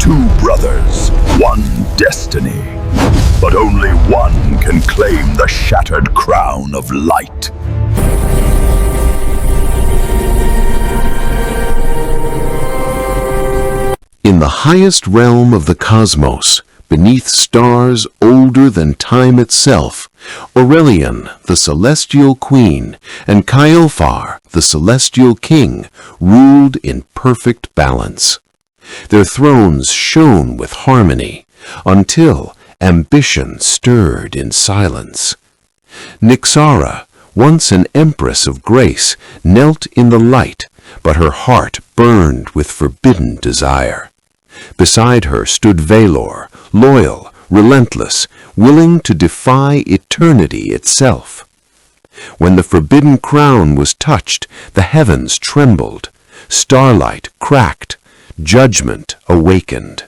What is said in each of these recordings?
Two brothers, one destiny. But only one can claim the shattered crown of light. In the highest realm of the cosmos, beneath stars older than time itself, Aurelian, the celestial queen, and Kyelfar, the celestial king, ruled in perfect balance. Their thrones shone with harmony, until ambition stirred in silence. Nyxara, once an empress of grace, knelt in the light, but her heart burned with forbidden desire. Beside her stood Valour, loyal, relentless, willing to defy eternity itself. When the forbidden crown was touched, the heavens trembled, starlight cracked, judgment awakened.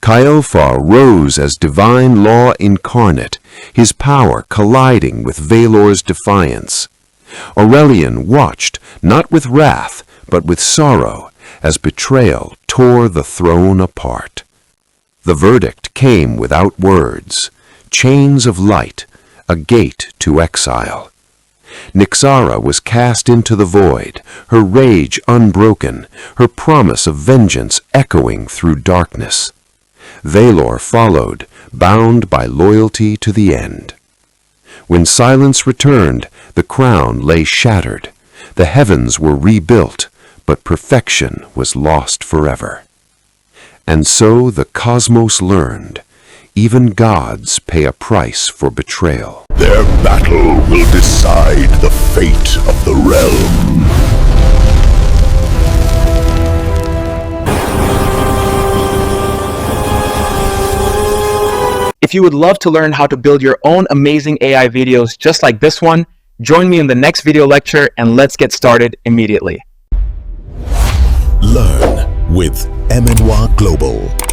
Kyelfar rose as divine law incarnate, his power colliding with Valour's defiance. Aurelian watched, not with wrath, but with sorrow, as betrayal tore the throne apart. The verdict came without words, chains of light, a gate to exile. Nyxara was cast into the void, her rage unbroken, her promise of vengeance echoing through darkness. Valour followed, bound by loyalty to the end. When silence returned, the crown lay shattered. The heavens were rebuilt, but perfection was lost forever. And so the cosmos learned, even gods pay a price for betrayal. Their battle will decide the fate of the realm. If you would love to learn how to build your own amazing AI videos just like this one, join me in the next video lecture and let's get started immediately. Learn with Emenwa Global.